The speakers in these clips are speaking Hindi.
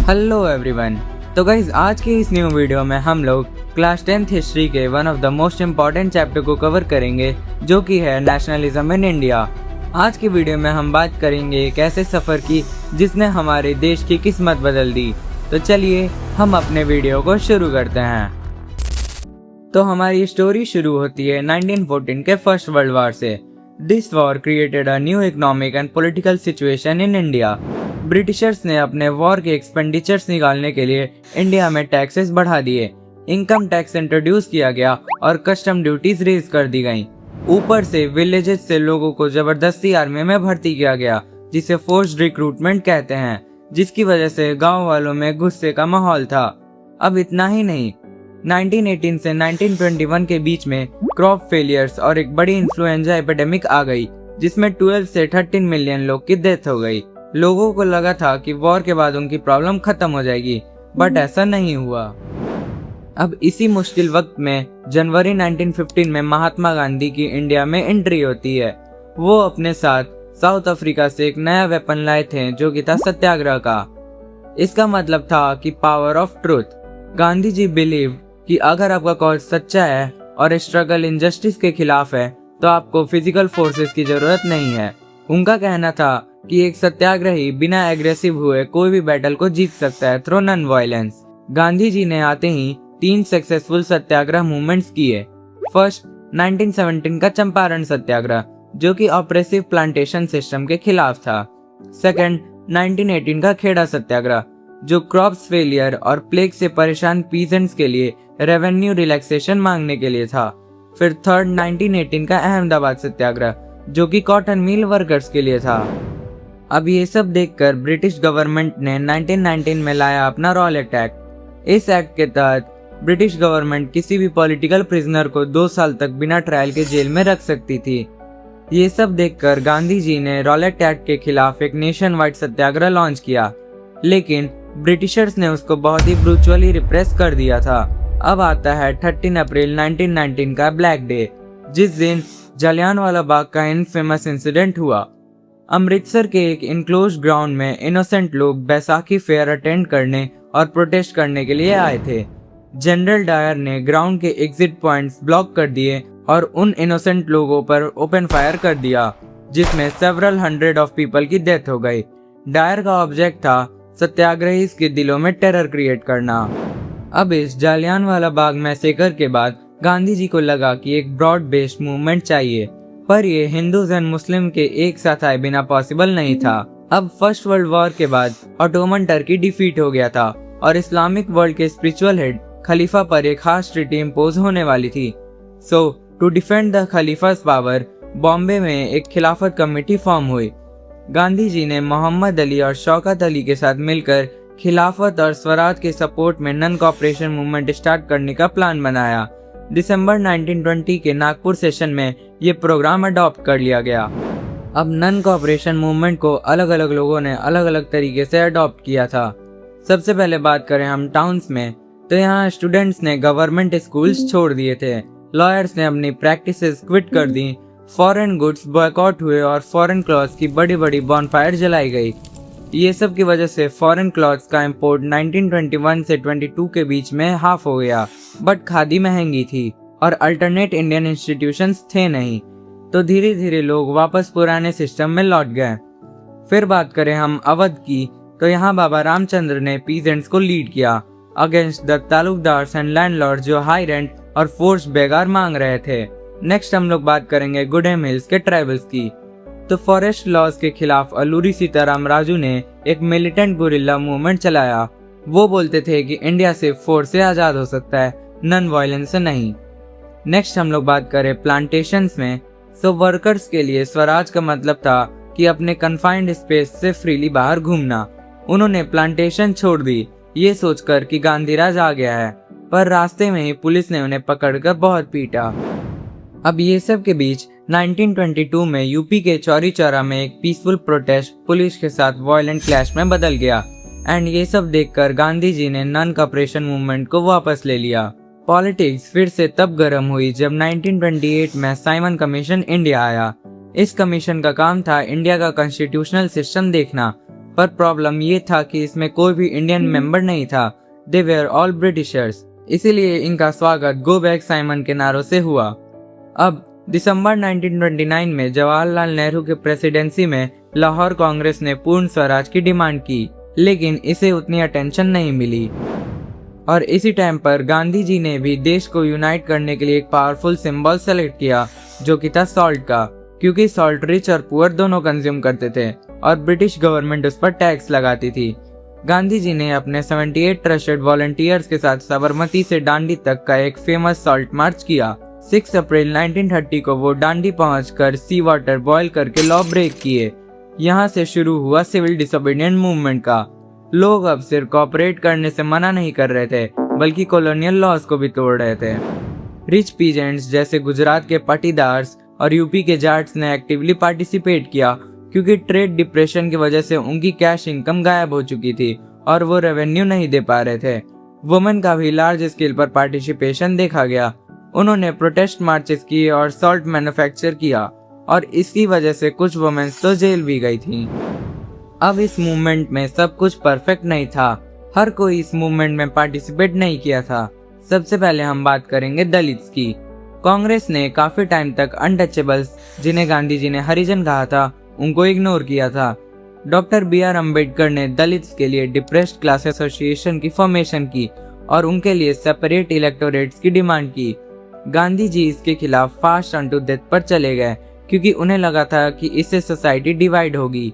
Hello everyone. तो गाइज आज की इस न्यू वीडियो में हम लोग क्लास 10th हिस्ट्री के one of the most important chapter को कवर करेंगे, जो कि है नेशनलिज्म इन इंडिया। आज की वीडियो में हम बात करेंगे एक ऐसे सफ़र की जिसने हमारे देश की किस्मत बदल दी। तो चलिए हम अपने वीडियो को शुरू करते हैं। तो हमारी स्टोरी शुरू होती है 1914 के फर्स्ट वर्ल्ड वॉर से। This war created a new economic and political situation in India. Britishers ने अपने वॉर के एक्सपेंडिचर्स निकालने के लिए इंडिया में टैक्सेस बढ़ा दिए, इनकम टैक्स इंट्रोड्यूस किया गया और कस्टम ड्यूटीज रेज कर दी गईं। ऊपर से विलेजेस से लोगों को जबरदस्ती आर्मी में भर्ती किया गया, जिसे फोर्स्ड रिक्रूटमेंट कहते हैं, जिसकी वजह से गांव वालों में गुस्से का माहौल था। अब इतना ही नहीं, 1918 से 1921 के बीच में क्रॉप फेलियर्स और एक बड़ी इन्फ्लुएंजा एपिडेमिक आ गई, जिसमें 12 से 13 मिलियन लोग की डेथ हो गई। लोगों को लगा था कि वॉर के बाद उनकी प्रॉब्लम खत्म हो जाएगी, बट ऐसा नहीं हुआ। अब इसी मुश्किल वक्त में जनवरी 1915 में महात्मा गांधी की इंडिया में एंट्री होती है। वो अपने साथ साउथ अफ्रीका से एक नया वेपन लाए थे, जो कि था सत्याग्रह का। इसका मतलब था कि power of truth. Gandhi ji believe कि अगर आपका कॉज सच्चा है और स्ट्रगल इनजस्टिस के खिलाफ है, तो आपको फिजिकल फोर्सेस की जरूरत नहीं है। उनका कहना था कि एक सत्याग्रही बिना एग्रेसिव हुए कोई भी बैटल को जीत सकता है through non violence. Gandhi ji ने आते ही 3 सक्सेसफुल सत्याग्रह मूवमेंट्स किए। फर्स्ट 1917 का चंपारण सत्याग्रह, जो कि ऑपरेसिव प्लांटेशन सिस्टम के खिलाफ था। सेकंड 1918 का खेड़ा सत्याग्रह, जो क्रॉप्स फेलियर और प्लेग से परेशान पीजेंट्स के लिए रेवेन्यू रिलैक्सेशन मांगने के लिए था। फिर थर्ड 1918 का अहमदाबाद सत्याग्रह, जो कि कॉटन मिल वर्कर्स के लिए था। अब ये सब देखकर ब्रिटिश गवर्नमेंट ने 1919 में लाया अपना रॉलेट एक्ट। इस एक्ट के तहत ब्रिटिश गवर्नमेंट किसी भी पॉलिटिकल प्रिजनर को 2 साल तक बिना ट्रायल के जेल में रख सकती थी। ये सब देखकर गांधी जी ने रॉलेट एक्ट के खिलाफ एक नेशन वाइड सत्याग्रह लॉन्च किया, लेकिन ब्रिटिशर्स ने उसको बहुत ही ब्रूचुअली रिप्रेस कर दिया था। अब आता है 13 अप्रैल 1919 का ब्लैक डे, जिस दिन जलियांवाला बाग का इनफेमस इंसिडेंट हुआ। अमृतसर के एक इनक्लोज ग्राउंड में इनोसेंट लोग बैसाखी फेयर अटेंड करने और प्रोटेस्ट करने के लिए आए थे। जनरल डायर ने ग्राउंड के एग्जिट पॉइंट्स ब्लॉक कर दिए और उन इनोसेंट लोगों पर ओपन फायर कर दिया, जिसमें सेवरल हंड्रेड ऑफ पीपल की डेथ हो गई। डायर का ऑब्जेक्ट था सत्याग्रही के दिलों में टेरर क्रिएट करना। अब इस जालियांवाला बाग मैसेकर के बाद गांधी जी को लगा कि एक ब्रॉड बेस्ड मूवमेंट चाहिए, पर ये हिंदूज एंड मुस्लिम के एक साथ आए बिना पॉसिबल नहीं था। अब फर्स्ट वर्ल्ड वॉर के बाद ऑटोमन टर्की डिफीट हो गया था और इस्लामिक वर्ल्ड के स्पिरिचुअल हेड खलीफा पर एक खास ट्रीटी इम्पोज होने वाली थी। सो टू डिफेंड द खलीफास पावर, बॉम्बे में एक खिलाफत कमेटी फॉर्म हुई। गांधी जी ने मोहम्मद अली और शौकत अली के साथ मिलकर खिलाफत और स्वराज के सपोर्ट में नन कॉपरेशन मूवमेंट स्टार्ट करने का प्लान बनाया। दिसंबर 1920 के नागपुर सेशन में ये प्रोग्राम अडॉप्ट कर लिया गया। अब नन कॉपरेशन मूवमेंट को अलग अलग लोगों ने अलग अलग तरीके से अडॉप्ट किया था। सबसे पहले बात करें हम टाउन्स में, तो यहाँ स्टूडेंट्स ने गवर्नमेंट स्कूल्स छोड़ दिए थे, लॉयर्स ने अपनी प्रैक्टिसेस क्विट कर दी, फॉरेन गुड्स बॉयकॉट हुए और फॉरेन क्लॉथ्स की बड़ी बड़ी बॉनफायर जलाई गई। ये सब की वजह से फॉरेन क्लॉथ्स का इंपोर्ट 1921 से 22 के बीच में हाफ हो गया, बट खादी महंगी थी और अल्टरनेट इंडियन इंस्टीट्यूशंस थे नहीं, तो धीरे धीरे लोग वापस पुराने सिस्टम में लौट गए। फिर बात करें हम अवध की, तो यहाँ बाबा रामचंद्र ने पीजेंट्स को लीड किया against the taluqdars and landlords, जो हाई रेंट और फोर्स बेगार मांग रहे थे। नेक्स्ट हम लोग बात करेंगे गुडेम हिल्स के ट्राइबल्स की। तो फॉरेस्ट लॉज के खिलाफ अलूरी सीताराम राजू ने एक मिलिटेंट गुरिल्ला मूवमेंट चलाया। वो बोलते थे कि इंडिया सिर्फ फोर्स से आज़ाद हो सकता है, नन वायलेंस से नहीं। नेक्स्ट हम लोग बात करें प्लांटेशंस में, सो वर्कर्स के लिए स्वराज का मतलब था कि अपने कन्फाइंड स्पेस से फ्रीली बाहर घूमना। उन्होंने प्लांटेशन छोड़ दी, ये सोचकर कि गांधी राज आ गया है, पर रास्ते में ही पुलिस ने उन्हें पकड़कर बहुत पीटा। अब ये सब के बीच 1922 में यूपी के चौरी चौरा में एक पीसफुल प्रोटेस्ट पुलिस के साथ वायलेंट क्लैश में बदल गया, एंड ये सब देखकर गांधी जी ने नन कॉपरेशन मूवमेंट को वापस ले लिया। पॉलिटिक्स फिर से तब गर्म हुई जब 1928 में साइमन कमीशन इंडिया आया। इस कमीशन का काम था इंडिया का कॉन्स्टिट्यूशनल सिस्टम देखना, पर प्रॉब्लम ये था कि इसमें कोई भी इंडियन मेंबर नहीं था। दे वेर ऑल ब्रिटिशर्स, इसीलिए इनका स्वागत गो बैक साइमन के नारों से हुआ। अब दिसंबर 1929 में जवाहरलाल नेहरू के प्रेसिडेंसी में लाहौर कांग्रेस ने पूर्ण स्वराज की डिमांड की, लेकिन इसे उतनी अटेंशन नहीं मिली। और इसी टाइम पर गांधी जी ने भी देश को यूनाइट करने के लिए एक पावरफुल सिंबल सेलेक्ट किया, जो कि था सॉल्ट का, क्योंकि सॉल्ट रिच और पुअर दोनों कंज्यूम करते थे और ब्रिटिश गवर्नमेंट उस पर टैक्स लगाती थी। गांधी जी ने अपने 78 ट्रस्टेड वॉलंटियर्स के साथ साबरमती से डांडी तक का एक फेमस सॉल्ट मार्च किया। 6 अप्रैल 1930 को वो डांडी पहुंचकर सी वाटर बॉयल करके लॉ ब्रेक किए। यहाँ से शुरू हुआ सिविल डिसोबीडिएंट मूवमेंट का। लोग अब सिर्फ कॉपरेट करने से मना नहीं कर रहे थे, बल्कि कॉलोनियल लॉज को भी तोड़ रहे थे। रिच पीजेंट्स जैसे गुजरात के पाटीदार्स और यूपी के जाट्स ने एक्टिवली पार्टिसिपेट किया, क्योंकि ट्रेड डिप्रेशन की वजह से उनकी कैश इनकम गायब हो चुकी थी और वो रेवेन्यू नहीं दे पा रहे थे। वुमेन का भी लार्ज स्केल पर पार्टिसिपेशन देखा गया। उन्होंने प्रोटेस्ट मार्चेस किए और सॉल्ट मैन्युफैक्चर किया, और इसकी वजह से कुछ वुमेन्स तो जेल भी गई थी। अब इस मूवमेंट में सब कुछ परफेक्ट नहीं था। हर कोई इस मूवमेंट में पार्टिसिपेट नहीं किया था। सबसे पहले हम बात करेंगे दलित्स की। कांग्रेस ने काफी टाइम तक अनटचेबल्स, जिन्हें गांधी जी ने हरिजन कहा था, उनको इग्नोर किया था। Doctor B R. अम्बेडकर ने दलित्स के लिए डिप्रेस्ड क्लास एसोसिएशन की फॉर्मेशन की और उनके लिए सेपरेट इलेक्टोरेट्स की डिमांड की। गांधी जी इसके खिलाफ फास्ट अनटू डेथ पर चले गए, क्योंकि उन्हें लगा था कि इससे सोसाइटी डिवाइड होगी।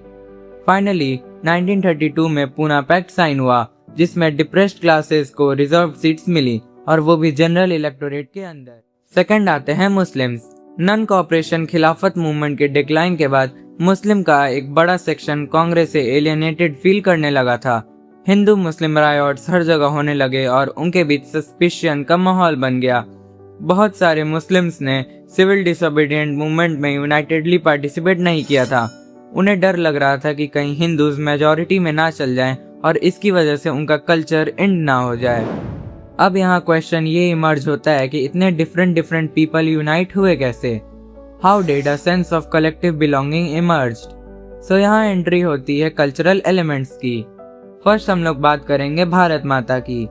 फाइनली 1932 में पूना पैक्ट साइन हुआ, जिसमें डिप्रेस्ड क्लासेस को रिजर्व सीट्स मिली, और वो भी जनरल इलेक्टोरेट के अंदर। सेकंड आते हैं मुस्लिम्स। नन कॉपरेशन खिलाफत मूवमेंट के डिक्लाइन के बाद मुस्लिम का एक बड़ा सेक्शन कांग्रेस से एलियनेटेड फील करने लगा था। हिंदू मुस्लिम रायट्स हर जगह होने लगे और उनके बीच सस्पिशन का माहौल बन गया। बहुत सारे मुस्लिम्स ने सिविल डिसोबीडिएंट मूवमेंट में यूनाइटेडली पार्टिसिपेट नहीं किया था। उन्हें डर लग रहा था कि कहीं हिंदूज मेजॉरिटी में ना चल जाएं और इसकी वजह से उनका कल्चर एंड ना हो जाए। अब यहाँ क्वेश्चन ये इमर्ज होता है कि इतने डिफरेंट पीपल यूनाइट हुए कैसे? How did a sense of collective belonging emerged? So यहाँ एंट्री होती है कल्चरल एलिमेंट्स की। फर्स्ट हम लोग बात करेंगे भारत माता की।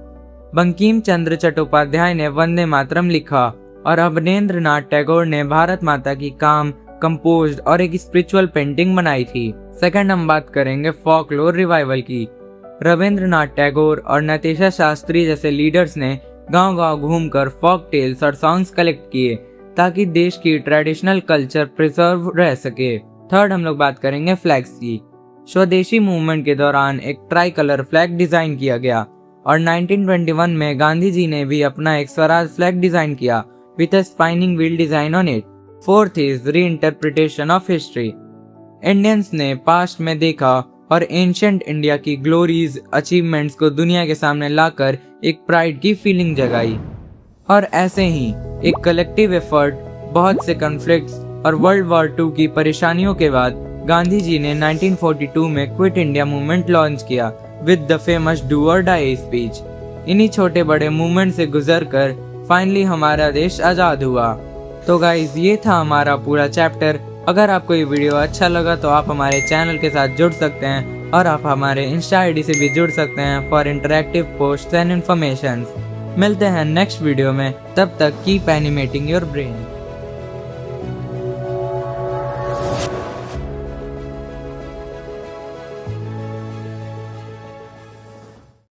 बंकिम चंद्र चट्टोपाध्याय ने वंदे मातरम लिखा और अवनींद्र नाथ टैगोर ने भारत माता की काम कंपोज्ड और एक स्पिरिचुअल पेंटिंग बनाई थी। सेकंड हम बात करेंगे फोकलोर रिवाइवल की। रविंद्रनाथ टैगोर और नतेशा शास्त्री जैसे लीडर्स ने गांव-गांव घूमकर फोक टेल्स और सॉन्ग्स कलेक्ट किए, ताकि देश की ट्रेडिशनल कल्चर प्रिजर्व रह सके। थर्ड हम लोग बात करेंगे फ्लैग्स की। स्वदेशी मूवमेंट के दौरान एक ट्राई कलर फ्लैग डिजाइन किया गया और 1921 में गांधी जी ने भी अपना एक स्वराज फ्लैग डिजाइन किया with a spinning wheel design on it. Fourth is reinterpretation of history. Indians ने पास्ट में देखा और एंशिएंट इंडिया की ग्लोरीज अचीवमेंट्स को दुनिया के सामने लाकर एक प्राइड की फीलिंग जगाई। और ऐसे ही एक कलेक्टिव एफर्ट, बहुत से कॉन्फ्लिक्ट्स और वर्ल्ड वॉर 2 की परेशानियों के बाद गांधी जी ने 1942 में क्विट इंडिया मूवमेंट लॉन्च किया विद द फेमस डू और डाई स्पीच। इन्हीं छोटे बड़े मूवमेंट से गुजरकर फाइनली हमारा देश आजाद हुआ। तो गाइज, ये था हमारा पूरा चैप्टर। अगर आपको ये वीडियो अच्छा लगा तो आप हमारे चैनल के साथ जुड़ सकते हैं और आप हमारे इंस्टा आईडी से भी जुड़ सकते हैं for interactive post and information. मिलते हैं नेक्स्ट वीडियो में, तब तक कीप एनिमेटिंग योर ब्रेन।